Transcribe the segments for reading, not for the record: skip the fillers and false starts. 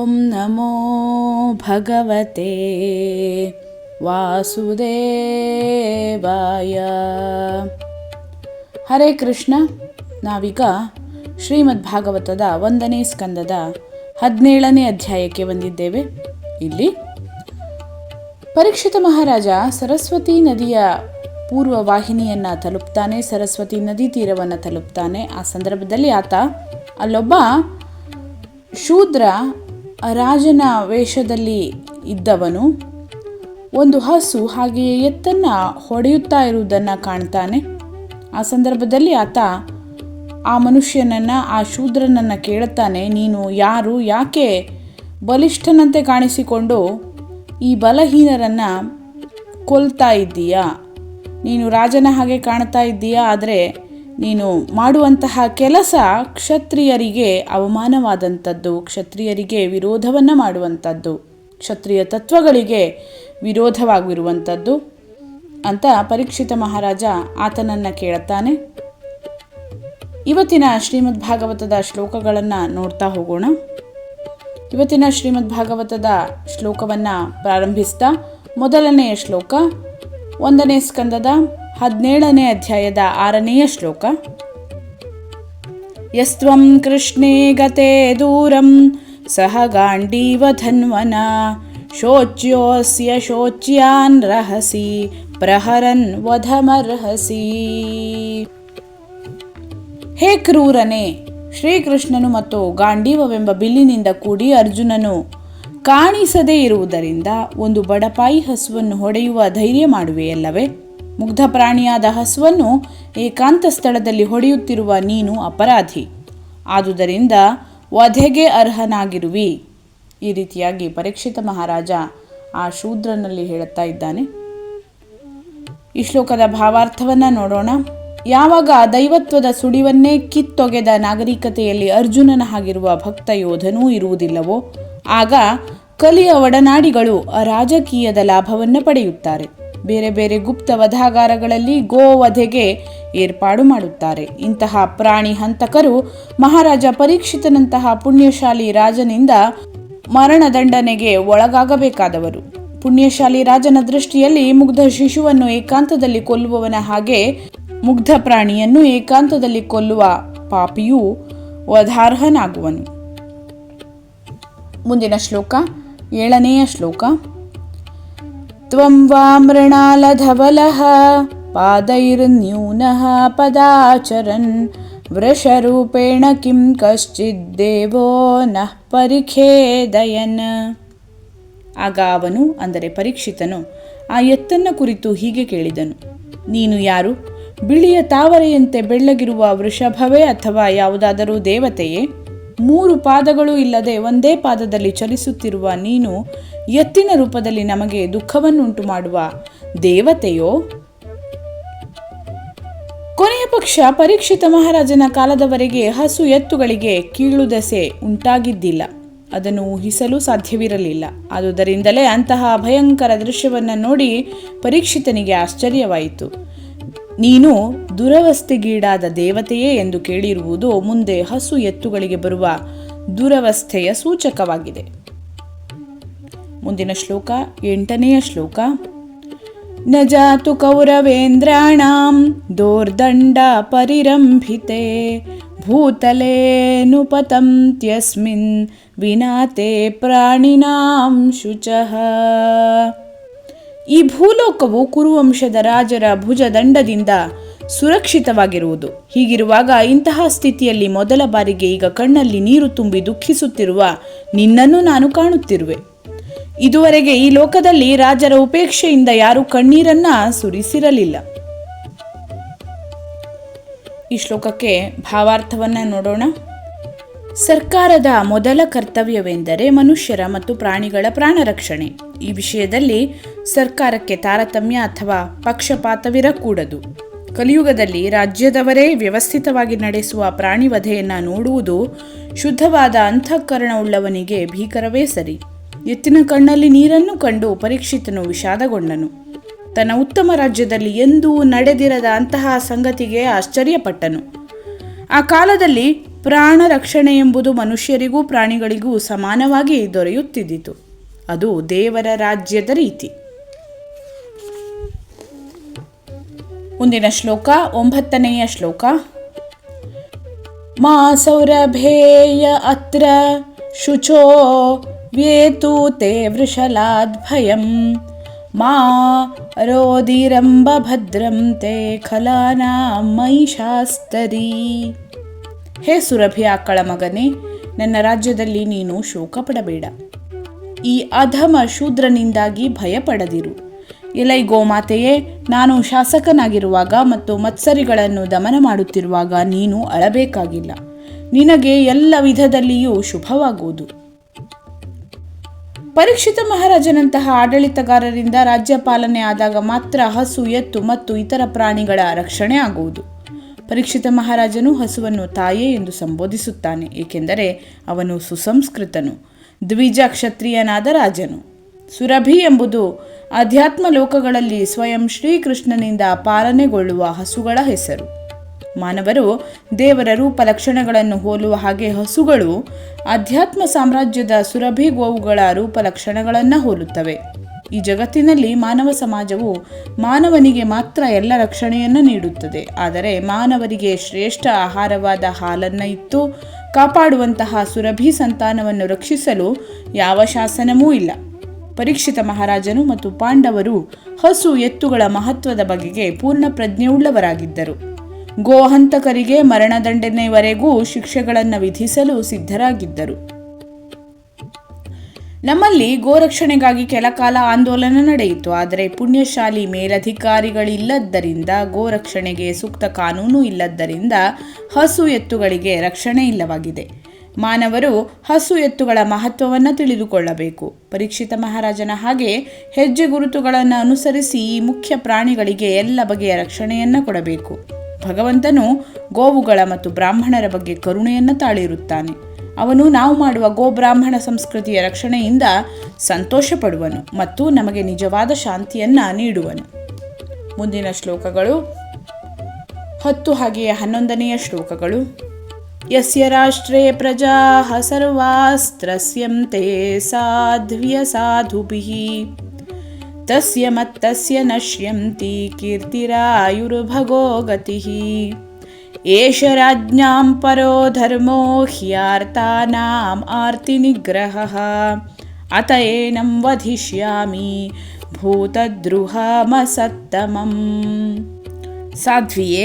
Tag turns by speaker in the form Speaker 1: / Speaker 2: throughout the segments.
Speaker 1: ಓಂ ನಮೋ ಭಗವತೆ ವಾಸುದೇವಾಯ. ಹರೇ ಕೃಷ್ಣ. ನಾವೀಗ ಶ್ರೀಮದ್ ಭಾಗವತದ 1ನೇ ಸ್ಕಂದದ 17ನೇ ಅಧ್ಯಾಯಕ್ಕೆ ಬಂದಿದ್ದೇವೆ. ಇಲ್ಲಿ ಪರೀಕ್ಷಿತ ಮಹಾರಾಜ ಸರಸ್ವತಿ ನದಿಯ ಪೂರ್ವ ವಾಹಿನಿಯನ್ನು ತಲುಪ್ತಾನೆ, ಸರಸ್ವತಿ ನದಿ ತೀರವನ್ನು ತಲುಪ್ತಾನೆ. ಆ ಸಂದರ್ಭದಲ್ಲಿ ಆತ ಅಲ್ಲೊಬ್ಬ ಶೂದ್ರ ರಾಜನ ವೇಷದಲ್ಲಿ ಇದ್ದವನು ಒಂದು ಹಸು ಹಾಗೆಯೇ ಎತ್ತನ್ನು ಹೊಡೆಯುತ್ತಾ ಇರುವುದನ್ನು ಕಾಣ್ತಾನೆ. ಆ ಸಂದರ್ಭದಲ್ಲಿ ಆತ ಆ ಮನುಷ್ಯನನ್ನು, ಆ ಶೂದ್ರನನ್ನು ಕೇಳುತ್ತಾನೆ, ನೀನು ಯಾರು, ಯಾಕೆ ಬಲಿಷ್ಠನಂತೆ ಕಾಣಿಸಿಕೊಂಡು ಈ ಬಲಹೀನರನ್ನು ಕೊಲ್ತಾ ಇದ್ದೀಯಾ? ನೀನು ರಾಜನ ಹಾಗೆ ಕಾಣ್ತಾ ಇದ್ದೀಯಾ, ಆದರೆ ನೀನು ಮಾಡುವಂತಹ ಕೆಲಸ ಕ್ಷತ್ರಿಯರಿಗೆ ಅವಮಾನವಾದಂಥದ್ದು, ಕ್ಷತ್ರಿಯರಿಗೆ ವಿರೋಧವನ್ನು ಮಾಡುವಂಥದ್ದು, ಕ್ಷತ್ರಿಯ ತತ್ವಗಳಿಗೆ ವಿರೋಧವಾಗಿರುವಂಥದ್ದು ಅಂತ ಪರೀಕ್ಷಿತ ಮಹಾರಾಜ ಆತನನ್ನು ಕೇಳುತ್ತಾನೆ. ಇವತ್ತಿನ ಶ್ರೀಮದ್ ಭಾಗವತದ ಶ್ಲೋಕಗಳನ್ನು ನೋಡ್ತಾ ಹೋಗೋಣ. ಇವತ್ತಿನ ಶ್ರೀಮದ್ ಭಾಗವತದ ಶ್ಲೋಕವನ್ನು ಪ್ರಾರಂಭಿಸ್ತಾ ಮೊದಲನೆಯ ಶ್ಲೋಕ 1ನೇ ಸ್ಕಂದದ 17ನೇ ಅಧ್ಯಾಯದ 6ನೇ ಶ್ಲೋಕ. ಯಸ್ತ್ವಂ ಕೃಷ್ಣೇ ಗತೆ ದೂರಂ ಸಹ ಗಾಂಡೀವ ಧನ್ವನ ಶೋಚ್ಯೋಸ್ಯ ಶೋಚ್ಯಾನ್ ರಹಸಿ ಪ್ರಹರನ್ ವಧಮರ್ಹಸಿ. ಹೇ ಕ್ರೂರನೇ, ಶ್ರೀಕೃಷ್ಣನು ಮತ್ತು ಗಾಂಡೀವವೆಂಬ ಬಿಲ್ಲಿನಿಂದ ಕೂಡಿ ಅರ್ಜುನನು ಕಾಣಿಸದೇ ಇರುವುದರಿಂದ ಒಂದು ಬಡಪಾಯಿ ಹಸುವನ್ನು ಹೊಡೆಯುವ ಧೈರ್ಯ ಮಾಡುವೆಯಲ್ಲವೇ? ಮುಗ್ಧ ಪ್ರಾಣಿಯಾದ ಹಸುವನ್ನು ಏಕಾಂತ ಸ್ಥಳದಲ್ಲಿ ಹೊಡೆಯುತ್ತಿರುವ ನೀನು ಅಪರಾಧಿ, ಆದುದರಿಂದ ವಧೆಗೆ ಅರ್ಹನಾಗಿರುವಿ. ಈ ರೀತಿಯಾಗಿ ಪರೀಕ್ಷಿತ ಮಹಾರಾಜ ಆ ಶೂದ್ರನಲ್ಲಿ ಹೇಳುತ್ತಾ ಇದ್ದಾನೆ. ಈ ಶ್ಲೋಕದ ಭಾವಾರ್ಥವನ್ನು ನೋಡೋಣ. ಯಾವಾಗ ದೈವತ್ವದ ಸುಳಿವನ್ನೇ ಕಿತ್ತೊಗೆದ ನಾಗರಿಕತೆಯಲ್ಲಿ ಅರ್ಜುನನ ಹಾಗಿರುವ ಭಕ್ತ ಯೋಧನೂ ಇರುವುದಿಲ್ಲವೋ, ಆಗ ಕಲಿಯ ಒಡನಾಡಿಗಳು ರಾಜಕೀಯದ ಲಾಭವನ್ನು ಪಡೆಯುತ್ತಾರೆ. ಬೇರೆ ಬೇರೆ ಗುಪ್ತ ವಧಾಗಾರಗಳಲ್ಲಿ ಗೋವಧೆಗೆ ಏರ್ಪಾಡು ಮಾಡುತ್ತಾರೆ. ಇಂತಹ ಪ್ರಾಣಿ ಹಂತಕರು ಮಹಾರಾಜ ಪರೀಕ್ಷಿತನಂತಹ ಪುಣ್ಯಶಾಲಿ ರಾಜನಿಂದ ಮರಣದಂಡನೆಗೆ ಒಳಗಾಗಬೇಕಾದವರು. ಪುಣ್ಯಶಾಲಿ ರಾಜನ ದೃಷ್ಟಿಯಲ್ಲಿ ಮುಗ್ಧ ಶಿಶುವನ್ನು ಏಕಾಂತದಲ್ಲಿ ಕೊಲ್ಲುವವನ ಹಾಗೆ ಮುಗ್ಧ ಪ್ರಾಣಿಯನ್ನು ಏಕಾಂತದಲ್ಲಿ ಕೊಲ್ಲುವ ಪಾಪಿಯೂ ವಧಾರ್ಹನಾಗುವನು. ಮುಂದಿನ ಶ್ಲೋಕ 7ನೇಯ ಶ್ಲೋಕ. ತ್ವಂ ವಾ ಮೃಣಾಲಧವಲಃ ಪಾದೈರ್ನ್ಯೂನಃ ಪದಾಚರನ್ ವೃಷರೂಪೇಣ ಕಿಂ ಕಶ್ಚಿದ್ದೇವೋ ನಃ ಪರಿಖೇದಯನ್. ಆಗ ಅವನು, ಅಂದರೆ ಪರೀಕ್ಷಿತನು, ಆ ಎತ್ತನ್ನ ಕುರಿತು ಹೀಗೆ ಕೇಳಿದನು, ನೀನು ಯಾರು? ಬಿಳಿಯ ತಾವರೆಯಂತೆ ಬೆಳ್ಳಗಿರುವ ವೃಷಭವೇ ಅಥವಾ ಯಾವುದಾದರೂ ದೇವತೆಯೇ? 3 ಪಾದಗಳು ಇಲ್ಲದೆ ಒಂದೇ ಪಾದದಲ್ಲಿ ಚಲಿಸುತ್ತಿರುವ ನೀನು ಎತ್ತಿನ ರೂಪದಲ್ಲಿ ನಮಗೆ ದುಃಖವನ್ನುಂಟು ಮಾಡುವ ದೇವತೆಯೋ? ಕೊನೆಯ ಪಕ್ಷ ಪರೀಕ್ಷಿತ ಮಹಾರಾಜನ ಕಾಲದವರೆಗೆ ಹಸು ಎತ್ತುಗಳಿಗೆ ಕೀಳುದೆಸೆ ಉಂಟಾಗಿದ್ದಿಲ್ಲ, ಅದನ್ನು ಊಹಿಸಲು ಸಾಧ್ಯವಿರಲಿಲ್ಲ. ಆದುದರಿಂದಲೇ ಅಂತಹ ಭಯಂಕರ ದೃಶ್ಯವನ್ನು ನೋಡಿ ಪರೀಕ್ಷಿತನಿಗೆ ಆಶ್ಚರ್ಯವಾಯಿತು. ನೀನು ದುರವಸ್ಥೆಗೀಡಾದ ದೇವತೆಯೇ ಎಂದು ಕೇಳಿರುವುದು ಮುಂದೆ ಹಸು ಎತ್ತುಗಳಿಗೆ ಬರುವ ದುರವಸ್ಥೆಯ ಸೂಚಕವಾಗಿದೆ. ಮುಂದಿನ ಶ್ಲೋಕ 8ನೇಯ ಶ್ಲೋಕ. ನ ಜಾತು ಕೌರವೇಂದ್ರಾಣಾಂ ದೋರ್ದಂಡ ಪರಿರಂಭಿತೆ ಭೂತಲೇನುಪತಂತ್ಯಸ್ಮಿನ್ ವಿನಾತೆ ಪ್ರಾಣಿನಾಂ ಶುಚಃ. ಈ ಭೂಲೋಕವು ಕುರುವಂಶದ ರಾಜರ ಭುಜದಂಡದಿಂದ ಸುರಕ್ಷಿತವಾಗಿರುವುದು. ಹೀಗಿರುವಾಗ ಇಂತಹ ಸ್ಥಿತಿಯಲ್ಲಿ ಮೊದಲ ಬಾರಿಗೆ ಈಗ ಕಣ್ಣಲ್ಲಿ ನೀರು ತುಂಬಿ ದುಃಖಿಸುತ್ತಿರುವ ನಿನ್ನನ್ನು ನಾನು ಕಾಣುತ್ತಿರುವೆ. ಇದುವರೆಗೆ ಈ ಲೋಕದಲ್ಲಿ ರಾಜರ ಉಪೇಕ್ಷೆಯಿಂದ ಯಾರೂ ಕಣ್ಣೀರನ್ನ ಸುರಿಸಿರಲಿಲ್ಲ. ಈ ಶ್ಲೋಕಕ್ಕೆ ಭಾವಾರ್ಥವನ್ನು ನೋಡೋಣ. ಸರ್ಕಾರದ ಮೊದಲ ಕರ್ತವ್ಯವೆಂದರೆ ಮನುಷ್ಯರ ಮತ್ತು ಪ್ರಾಣಿಗಳ ಪ್ರಾಣ ರಕ್ಷಣೆ. ಈ ವಿಷಯದಲ್ಲಿ ಸರ್ಕಾರಕ್ಕೆ ತಾರತಮ್ಯ ಅಥವಾ ಪಕ್ಷಪಾತವಿರಕೂಡದು. ಕಲಿಯುಗದಲ್ಲಿ ರಾಜ್ಯದವರೇ ವ್ಯವಸ್ಥಿತವಾಗಿ ನಡೆಸುವ ಪ್ರಾಣಿವಧೆಯನ್ನು ನೋಡುವುದು ಶುದ್ಧವಾದ ಅಂತಃಕರಣವುಳ್ಳವನಿಗೆ ಭೀಕರವೇ ಸರಿ. ಎತ್ತಿನ ಕಣ್ಣಲ್ಲಿ ನೀರನ್ನು ಕಂಡು ಪರೀಕ್ಷಿತನು ವಿಷಾದಗೊಂಡನು. ತನ್ನ ಉತ್ತಮ ರಾಜ್ಯದಲ್ಲಿ ಎಂದೂ ನಡೆದಿರದ ಅಂತಹ ಸಂಗತಿಗೆ ಆಶ್ಚರ್ಯಪಟ್ಟನು. ಆ ಕಾಲದಲ್ಲಿ ಪ್ರಾಣ ರಕ್ಷಣೆ ಎಂಬುದು ಮನುಷ್ಯರಿಗೂ ಪ್ರಾಣಿಗಳಿಗೂ ಸಮಾನವಾಗಿ ದೊರೆಯುತ್ತಿದ್ದಿತು. ಅದು ದೇವರ ರಾಜ್ಯದ ರೀತಿ. ಮುಂದಿನ ಶ್ಲೋಕ 9ನೆಯ ಶ್ಲೋಕ. ಮಾ ಸೌರಭೇಯ ಅತ್ರ ಶುಚೋ ವ್ಯೇತು ತೇ ವೃಷಲಾದ್ಭಯಂ ಮಾ ರೋದಿರಂಬ ಭದ್ರಂ ತೇ ಖಲಾನಾಂ ಮಹಿಷಾಸ್ತರಿ. ಹೇ ಸುರಭಿ ಆಕಳ ಮಗನೇ, ನನ್ನ ರಾಜ್ಯದಲ್ಲಿ ನೀನು ಶೋಕ ಪಡಬೇಡ. ಈ ಅಧಮ ಶೂದ್ರನಿಂದಾಗಿ ಭಯಪಡದಿರು. ಎಲೈ ಗೋಮಾತೆಯೇ, ನಾನು ಶಾಸಕನಾಗಿರುವಾಗ ಮತ್ತು ಮತ್ಸರಿಗಳನ್ನು ದಮನ ಮಾಡುತ್ತಿರುವಾಗ ನೀನು ಅಳಬೇಕಾಗಿಲ್ಲ. ನಿನಗೆ ಎಲ್ಲ ವಿಧದಲ್ಲಿಯೂ ಶುಭವಾಗುವುದು. ಪರೀಕ್ಷಿತ ಮಹಾರಾಜನಂತಹ ಆಡಳಿತಗಾರರಿಂದ ರಾಜ್ಯ ಪಾಲನೆ ಆದಾಗ ಮಾತ್ರ ಹಸು, ಎತ್ತು ಮತ್ತು ಇತರ ಪ್ರಾಣಿಗಳ ರಕ್ಷಣೆ ಆಗುವುದು. ಪರೀಕ್ಷಿತ ಮಹಾರಾಜನು ಹಸುವನ್ನು ತಾಯೇ ಎಂದು ಸಂಬೋಧಿಸುತ್ತಾನೆ, ಏಕೆಂದರೆ ಅವನು ಸುಸಂಸ್ಕೃತನು, ದ್ವಿಜ ಕ್ಷತ್ರಿಯನಾದ ರಾಜನು. ಸುರಭಿ ಎಂಬುದು ಅಧ್ಯಾತ್ಮ ಲೋಕಗಳಲ್ಲಿ ಸ್ವಯಂ ಶ್ರೀಕೃಷ್ಣನಿಂದ ಪಾಲನೆಗೊಳ್ಳುವ ಹಸುಗಳ ಹೆಸರು. ಮಾನವರು ದೇವರ ರೂಪ ಲಕ್ಷಣಗಳನ್ನು ಹೋಲುವ ಹಾಗೆ ಹಸುಗಳು ಅಧ್ಯಾತ್ಮ ಸಾಮ್ರಾಜ್ಯದ ಸುರಭಿ ಗೋವುಗಳ ರೂಪ ಲಕ್ಷಣಗಳನ್ನು ಹೋಲುತ್ತವೆ. ಈ ಜಗತ್ತಿನಲ್ಲಿ ಮಾನವ ಸಮಾಜವು ಮಾನವನಿಗೆ ಮಾತ್ರ ಎಲ್ಲ ರಕ್ಷಣೆಯನ್ನು ನೀಡುತ್ತದೆ. ಆದರೆ ಮಾನವರಿಗೆ ಶ್ರೇಷ್ಠ ಆಹಾರವಾದ ಹಾಲನ್ನು ಇತ್ತು ಕಾಪಾಡುವಂತಹ ಸುರಭಿ ಸಂತಾನವನ್ನು ರಕ್ಷಿಸಲು ಯಾವ ಶಾಸನವೂ ಇಲ್ಲ. ಪರೀಕ್ಷಿತ ಮಹಾರಾಜನು ಮತ್ತು ಪಾಂಡವರು ಹಸು ಎತ್ತುಗಳ ಮಹತ್ವದ ಬಗೆಗೆ ಪೂರ್ಣ ಪ್ರಜ್ಞೆಯುಳ್ಳವರಾಗಿದ್ದರು. ಗೋಹಂತಕರಿಗೆ ಮರಣದಂಡನೆಯವರೆಗೂ ಶಿಕ್ಷೆಗಳನ್ನು ವಿಧಿಸಲು ಸಿದ್ಧರಾಗಿದ್ದರು. ನಮ್ಮಲ್ಲಿ ಗೋರಕ್ಷಣೆಗಾಗಿ ಕೆಲಕಾಲ ಆಂದೋಲನ ನಡೆಯಿತು. ಆದರೆ ಪುಣ್ಯಶಾಲಿ ಮೇಲಧಿಕಾರಿಗಳಿಲ್ಲದ್ದರಿಂದ, ಗೋರಕ್ಷಣೆಗೆ ಸೂಕ್ತ ಕಾನೂನು ಇಲ್ಲದ್ದರಿಂದ ಹಸು ಎತ್ತುಗಳಿಗೆ ರಕ್ಷಣೆ ಇಲ್ಲವಾಗಿದೆ. ಮಾನವರು ಹಸು ಎತ್ತುಗಳ ಮಹತ್ವವನ್ನು ತಿಳಿದುಕೊಳ್ಳಬೇಕು. ಪರೀಕ್ಷಿತ ಮಹಾರಾಜನ ಹಾಗೆ ಹೆಜ್ಜೆ ಗುರುತುಗಳನ್ನು ಅನುಸರಿಸಿ ಈ ಮುಖ್ಯ ಪ್ರಾಣಿಗಳಿಗೆ ಎಲ್ಲ ಬಗೆಯ ರಕ್ಷಣೆಯನ್ನು ಕೊಡಬೇಕು. ಭಗವಂತನು ಗೋವುಗಳ ಮತ್ತು ಬ್ರಾಹ್ಮಣರ ಬಗ್ಗೆ ಕರುಣೆಯನ್ನು ತಾಳಿರುತ್ತಾನೆ. ಅವನು ನಾವು ಮಾಡುವ ಗೋಬ್ರಾಹ್ಮಣ ಸಂಸ್ಕೃತಿಯ ರಕ್ಷಣೆಯಿಂದ ಸಂತೋಷ ಪಡುವನು ಮತ್ತು ನಮಗೆ ನಿಜವಾದ ಶಾಂತಿಯನ್ನು ನೀಡುವನು. ಮುಂದಿನ ಶ್ಲೋಕಗಳು 10 ಹಾಗೆಯೇ 11ನೆಯ ಶ್ಲೋಕಗಳು. ಯಸ್ಯ ರಾಷ್ಟ್ರೇ ಪ್ರಜಾಃ ಸರ್ವಾಸ್ತ್ರಸ್ಯಂತೆ ಸಾಧ್ವ್ಯ ಸಾಧುಭಿಃ ತಸ್ಯ ಮತ್ತಸ್ಯ ನಶ್ಯಂತಿ ಕೀರ್ತಿರಾಯುರ್ಭಗೋ ಗತಿಃ ಏಷ ರಾಜ್ಞಾಂ ಪರೋ ಧರ್ಮೋ ಹ್ಯಾರ್ತಾನಾಂ ಆರ್ತಿ ನಿಗ್ರಹಃ ಅತ ಏನಂ ವಧಿಷ್ಯಾಮಿ ಭೂತದ್ರುಹಮಸತ್ತಮಂ. ಸಾಧ್ವಿಯೇ,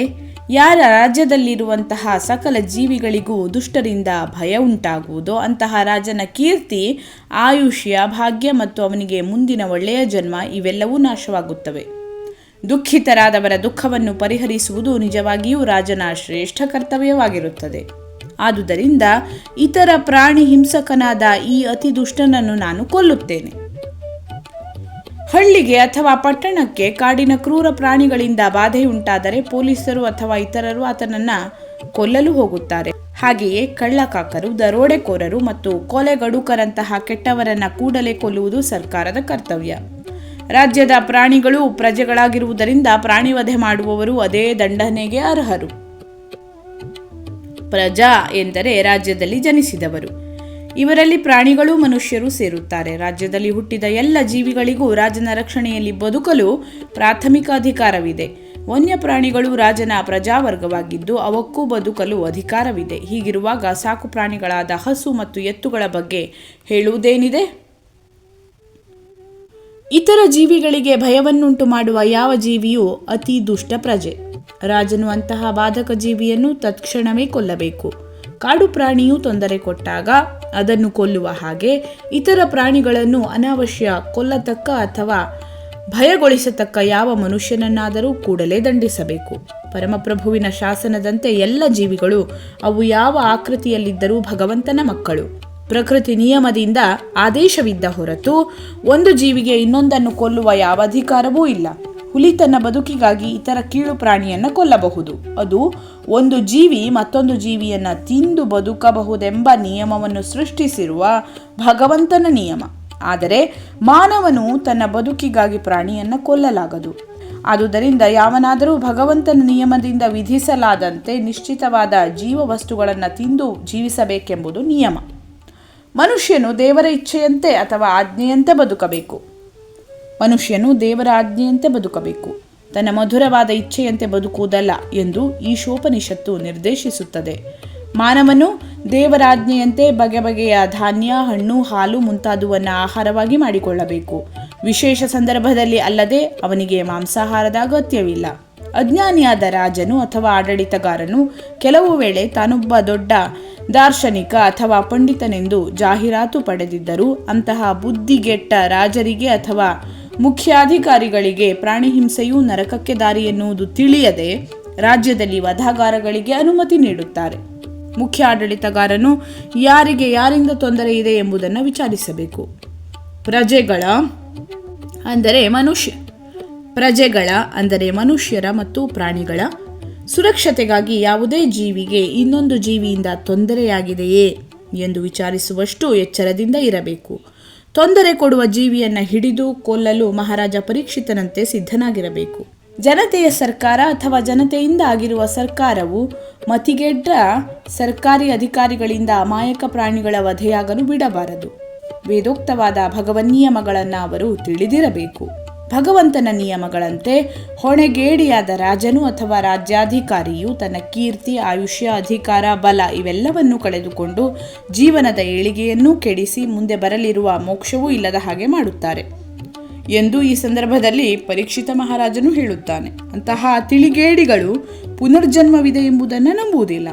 Speaker 1: ಯಾರ ರಾಜ್ಯದಲ್ಲಿರುವಂತಹ ಸಕಲ ಜೀವಿಗಳಿಗೂ ದುಷ್ಟರಿಂದ ಭಯ ಉಂಟಾಗುವುದೋ ಅಂತಹ ರಾಜನ ಕೀರ್ತಿ, ಆಯುಷ್ಯ, ಭಾಗ್ಯ ಮತ್ತು ಅವನಿಗೆ ಮುಂದಿನ ಒಳ್ಳೆಯ ಜನ್ಮ ಇವೆಲ್ಲವೂ ನಾಶವಾಗುತ್ತವೆ. ದುಃಖಿತರಾದವರ ದುಃಖವನ್ನು ಪರಿಹರಿಸುವುದು ನಿಜವಾಗಿಯೂ ರಾಜನ ಶ್ರೇಷ್ಠ ಕರ್ತವ್ಯವಾಗಿರುತ್ತದೆ. ಆದುದರಿಂದ ಇತರ ಪ್ರಾಣಿ ಹಿಂಸಕನಾದ ಈ ಅತಿ ದುಷ್ಟನನ್ನು ನಾನು ಕೊಲ್ಲುತ್ತೇನೆ. ಹಳ್ಳಿಗೆ ಅಥವಾ ಪಟ್ಟಣಕ್ಕೆ ಕಾಡಿನ ಕ್ರೂರ ಪ್ರಾಣಿಗಳಿಂದ ಬಾಧೆಯುಂಟಾದರೆ ಪೊಲೀಸರು ಅಥವಾ ಇತರರು ಆತನನ್ನು ಕೊಲ್ಲಲು ಹೋಗುತ್ತಾರೆ. ಹಾಗೆಯೇ ಕಳ್ಳಕಾಕರು, ದರೋಡೆಕೋರರು ಮತ್ತು ಕೊಲೆಗಡುಕರಂತಹ ಕೆಟ್ಟವರನ್ನು ಕೂಡಲೇ ಕೊಲ್ಲುವುದು ಸರ್ಕಾರದ ಕರ್ತವ್ಯ. ರಾಜ್ಯದ ಪ್ರಾಣಿಗಳು ಪ್ರಜೆಗಳಾಗಿರುವುದರಿಂದ ಪ್ರಾಣಿವಧೆ ಮಾಡುವವರು ಅದೇ ದಂಡನೆಗೆ ಅರ್ಹರು. ಪ್ರಜಾ ಎಂದರೆ ರಾಜ್ಯದಲ್ಲಿ ಜನಿಸಿದವರು. ಇವರಲ್ಲಿ ಪ್ರಾಣಿಗಳು ಮನುಷ್ಯರು ಸೇರುತ್ತಾರೆ. ರಾಜ್ಯದಲ್ಲಿ ಹುಟ್ಟಿದ ಎಲ್ಲ ಜೀವಿಗಳಿಗೂ ರಾಜನ ರಕ್ಷಣೆಯಲ್ಲಿ ಬದುಕಲು ಪ್ರಾಥಮಿಕ ಅಧಿಕಾರವಿದೆ. ವನ್ಯ ಪ್ರಾಣಿಗಳು ರಾಜನ ಪ್ರಜಾವರ್ಗವಾಗಿದ್ದು ಅವಕ್ಕೂ ಬದುಕಲು ಅಧಿಕಾರವಿದೆ. ಹೀಗಿರುವಾಗ ಸಾಕು ಪ್ರಾಣಿಗಳಾದ ಹಸು ಮತ್ತು ಎತ್ತುಗಳ ಬಗ್ಗೆ ಹೇಳುವುದೇನಿದೆ? ಇತರ ಜೀವಿಗಳಿಗೆ ಭಯವನ್ನುಂಟು ಮಾಡುವ ಯಾವ ಜೀವಿಯೂ ಅತಿ ದುಷ್ಟ ಪ್ರಜೆ. ರಾಜನು ಅಂತಹ ಬಾಧಕ ಜೀವಿಯನ್ನು ತತ್ಕ್ಷಣವೇ ಕೊಲ್ಲಬೇಕು. ಕಾಡು ಪ್ರಾಣಿಯು ತೊಂದರೆ ಕೊಟ್ಟಾಗ ಅದನ್ನು ಕೊಲ್ಲುವ ಹಾಗೆ ಇತರ ಪ್ರಾಣಿಗಳನ್ನು ಅನಾವಶ್ಯ ಕೊಲ್ಲತಕ್ಕ ಅಥವಾ ಭಯಗೊಳಿಸತಕ್ಕ ಯಾವ ಮನುಷ್ಯನನ್ನಾದರೂ ಕೂಡಲೇ ದಂಡಿಸಬೇಕು. ಪರಮಪ್ರಭುವಿನ ಶಾಸನದಂತೆ ಎಲ್ಲ ಜೀವಿಗಳು ಅವು ಯಾವ ಆಕೃತಿಯಲ್ಲಿದ್ದರೂ ಭಗವಂತನ ಮಕ್ಕಳು. ಪ್ರಕೃತಿ ನಿಯಮದಿಂದ ಆದೇಶವಿದ್ದ ಹೊರತು ಒಂದು ಜೀವಿಗೆ ಇನ್ನೊಂದನ್ನು ಕೊಲ್ಲುವ ಯಾವ ಅಧಿಕಾರವೂ ಇಲ್ಲ. ಹುಲಿ ತನ್ನ ಬದುಕಿಗಾಗಿ ಇತರ ಕೀಳು ಪ್ರಾಣಿಯನ್ನು ಕೊಲ್ಲಬಹುದು. ಅದು ಒಂದು ಜೀವಿ ಮತ್ತೊಂದು ಜೀವಿಯನ್ನು ತಿಂದು ಬದುಕಬಹುದೆಂಬ ನಿಯಮವನ್ನು ಸೃಷ್ಟಿಸಿರುವ ಭಗವಂತನ ನಿಯಮ. ಆದರೆ ಮಾನವನು ತನ್ನ ಬದುಕಿಗಾಗಿ ಪ್ರಾಣಿಯನ್ನು ಕೊಲ್ಲಲಾಗದು. ಆದುದರಿಂದ ಯಾವನಾದರೂ ಭಗವಂತನ ನಿಯಮದಿಂದ ವಿಧಿಸಲಾದಂತೆ ನಿಶ್ಚಿತವಾದ ಜೀವ ವಸ್ತುಗಳನ್ನು ತಿಂದು ಜೀವಿಸಬೇಕೆಂಬುದು ನಿಯಮ. ಮನುಷ್ಯನು ದೇವರ ಇಚ್ಛೆಯಂತೆ ಅಥವಾ ಆಜ್ಞೆಯಂತೆ ಬದುಕಬೇಕು. ತನ್ನ ಮಧುರವಾದ ಇಚ್ಛೆಯಂತೆ ಬದುಕುವುದಲ್ಲ ಎಂದು ಈಶೋಪನಿಷತ್ತು ನಿರ್ದೇಶಿಸುತ್ತದೆ. ಮಾನವನು ದೇವರಾಜ್ಞೆಯಂತೆ ಬಗೆ ಬಗೆಯ ಧಾನ್ಯ, ಹಣ್ಣು, ಹಾಲು ಮುಂತಾದುವನ್ನು ಆಹಾರವಾಗಿ ಮಾಡಿಕೊಳ್ಳಬೇಕು. ವಿಶೇಷ ಸಂದರ್ಭದಲ್ಲಿ ಅಲ್ಲದೆ ಅವನಿಗೆ ಮಾಂಸಾಹಾರದ ಅಗತ್ಯವಿಲ್ಲ. ಅಜ್ಞಾನಿಯಾದ ರಾಜನು ಅಥವಾ ಆಡಳಿತಗಾರನು ಕೆಲವು ವೇಳೆ ತಾನೊಬ್ಬ ದೊಡ್ಡ ದಾರ್ಶನಿಕ ಅಥವಾ ಪಂಡಿತನೆಂದು ಜಾಹೀರಾತು ಪಡೆದಿದ್ದರೂ ಅಂತಹ ಬುದ್ಧಿಗೆಟ್ಟ ರಾಜರಿಗೆ ಅಥವಾ ಮುಖ್ಯಾಧಿಕಾರಿಗಳಿಗೆ ಪ್ರಾಣಿ ಹಿಂಸೆಯು ನರಕಕ್ಕೆ ದಾರಿ ಎನ್ನುವುದು ತಿಳಿಯದೆ ರಾಜ್ಯದಲ್ಲಿ ವಧಾಗಾರಗಳಿಗೆ ಅನುಮತಿ ನೀಡುತ್ತಾರೆ. ಮುಖ್ಯ ಆಡಳಿತಗಾರನು ಯಾರಿಂದ ತೊಂದರೆ ಇದೆ ಎಂಬುದನ್ನು ವಿಚಾರಿಸಬೇಕು. ಪ್ರಜೆಗಳ ಅಂದರೆ ಮನುಷ್ಯರ ಮತ್ತು ಪ್ರಾಣಿಗಳ ಸುರಕ್ಷತೆಗಾಗಿ ಯಾವುದೇ ಜೀವಿಗೆ ಇನ್ನೊಂದು ಜೀವಿಯಿಂದ ತೊಂದರೆಯಾಗಿದೆಯೇ ಎಂದು ವಿಚಾರಿಸುವಷ್ಟು ಎಚ್ಚರದಿಂದ ಇರಬೇಕು. ತೊಂದರೆ ಕೊಡುವ ಜೀವಿಯನ್ನು ಹಿಡಿದು ಕೊಲ್ಲಲು ಮಹಾರಾಜ ಪರೀಕ್ಷಿತನಂತೆ ಸಿದ್ಧನಾಗಿರಬೇಕು. ಜನತೆಯ ಸರ್ಕಾರ ಅಥವಾ ಜನತೆಯಿಂದ ಆಗಿರುವ ಸರ್ಕಾರವು ಮತಿಗೆಡ್ಡ ಸರ್ಕಾರಿ ಅಧಿಕಾರಿಗಳಿಂದ ಅಮಾಯಕ ಪ್ರಾಣಿಗಳ ವಧೆಯಾಗಲು ಬಿಡಬಾರದು. ವೇದೋಕ್ತವಾದ ಭಗವನ್ನಿಯಮಗಳನ್ನು ಅವರು ತಿಳಿದಿರಬೇಕು. ಭಗವಂತನ ನಿಯಮಗಳಂತೆ ಹೊಣೆಗೇಡಿಯಾದ ರಾಜನು ಅಥವಾ ರಾಜ್ಯಾಧಿಕಾರಿಯು ತನ್ನ ಕೀರ್ತಿ, ಆಯುಷ್ಯ, ಅಧಿಕಾರ, ಬಲ ಇವೆಲ್ಲವನ್ನೂ ಕಳೆದುಕೊಂಡು ಜೀವನದ ಏಳಿಗೆಯನ್ನೂ ಕೆಡಿಸಿ ಮುಂದೆ ಬರಲಿರುವ ಮೋಕ್ಷವೂ ಇಲ್ಲದ ಹಾಗೆ ಮಾಡುತ್ತಾರೆ ಎಂದು ಈ ಸಂದರ್ಭದಲ್ಲಿ ಪರೀಕ್ಷಿತ ಮಹಾರಾಜನು ಹೇಳುತ್ತಾನೆ. ಅಂತಹ ತಿಳಿಗೇಡಿಗಳು ಪುನರ್ಜನ್ಮವಿದೆ ಎಂಬುದನ್ನು ನಂಬುವುದಿಲ್ಲ.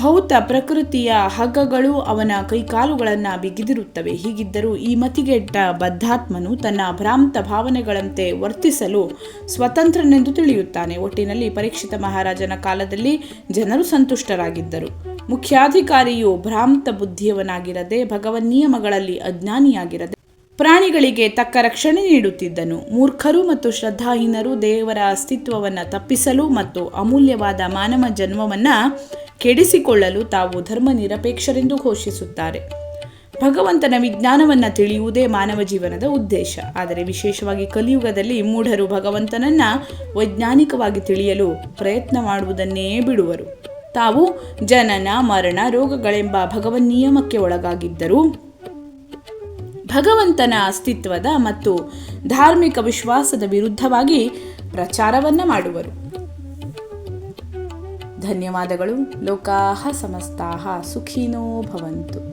Speaker 1: ಭೌತ ಪ್ರಕೃತಿಯ ಹಗ್ಗಗಳು ಅವನ ಕೈಕಾಲುಗಳನ್ನು ಬಿಗಿದಿರುತ್ತವೆ. ಹೀಗಿದ್ದರೂ ಈ ಮತಿಗೆಟ್ಟ ಬದ್ಧಾತ್ಮನು ತನ್ನ ಭ್ರಾಂತ ಭಾವನೆಗಳಂತೆ ವರ್ತಿಸಲು ಸ್ವತಂತ್ರನೆಂದು ತಿಳಿಯುತ್ತಾನೆ. ಒಟ್ಟಿನಲ್ಲಿ ಪರೀಕ್ಷಿತ ಮಹಾರಾಜನ ಕಾಲದಲ್ಲಿ ಜನರು ಸಂತುಷ್ಟರಾಗಿದ್ದರು. ಮುಖ್ಯಾಧಿಕಾರಿಯು ಭ್ರಾಂತ ಬುದ್ಧಿಯವನಾಗಿರದೆ ಭಗವನ್ನಿಯಮಗಳಲ್ಲಿ ಅಜ್ಞಾನಿಯಾಗಿರದೆ ಪ್ರಾಣಿಗಳಿಗೆ ತಕ್ಕ ರಕ್ಷಣೆ ನೀಡುತ್ತಿದ್ದನು. ಮೂರ್ಖರು ಮತ್ತು ಶ್ರದ್ಧಾಹೀನರು ದೇವರ ಅಸ್ತಿತ್ವವನ್ನು ತಪ್ಪಿಸಲು ಮತ್ತು ಅಮೂಲ್ಯವಾದ ಮಾನವ ಜನ್ಮವನ್ನು ಕೆಡಿಸಿಕೊಳ್ಳಲು ತಾವು ಧರ್ಮ ನಿರಪೇಕ್ಷರೆಂದು ಘೋಷಿಸುತ್ತಾರೆ. ಭಗವಂತನ ವಿಜ್ಞಾನವನ್ನು ತಿಳಿಯುವುದೇ ಮಾನವ ಜೀವನದ ಉದ್ದೇಶ. ಆದರೆ ವಿಶೇಷವಾಗಿ ಕಲಿಯುಗದಲ್ಲಿ ಮೂಢರು ಭಗವಂತನನ್ನು ವೈಜ್ಞಾನಿಕವಾಗಿ ತಿಳಿಯಲು ಪ್ರಯತ್ನ ಮಾಡುವುದನ್ನೇ ಬಿಡುವರು. ತಾವು ಜನನ, ಮರಣ, ರೋಗಗಳೆಂಬ ಭಗವನ್ನಿಯಮಕ್ಕೆ ಒಳಗಾಗಿದ್ದರೂ ಭಗವಂತನ ಅಸ್ತಿತ್ವದ ಮತ್ತು ಧಾರ್ಮಿಕ ವಿಶ್ವಾಸದ ವಿರುದ್ಧವಾಗಿ ಪ್ರಚಾರವನ್ನು ಮಾಡುವರು. ಧನ್ಯವಾದಗಳು. ಲೋಕಾಃ ಸಮಸ್ತಾಃ ಸುಖಿನೋ ಭವಂತು.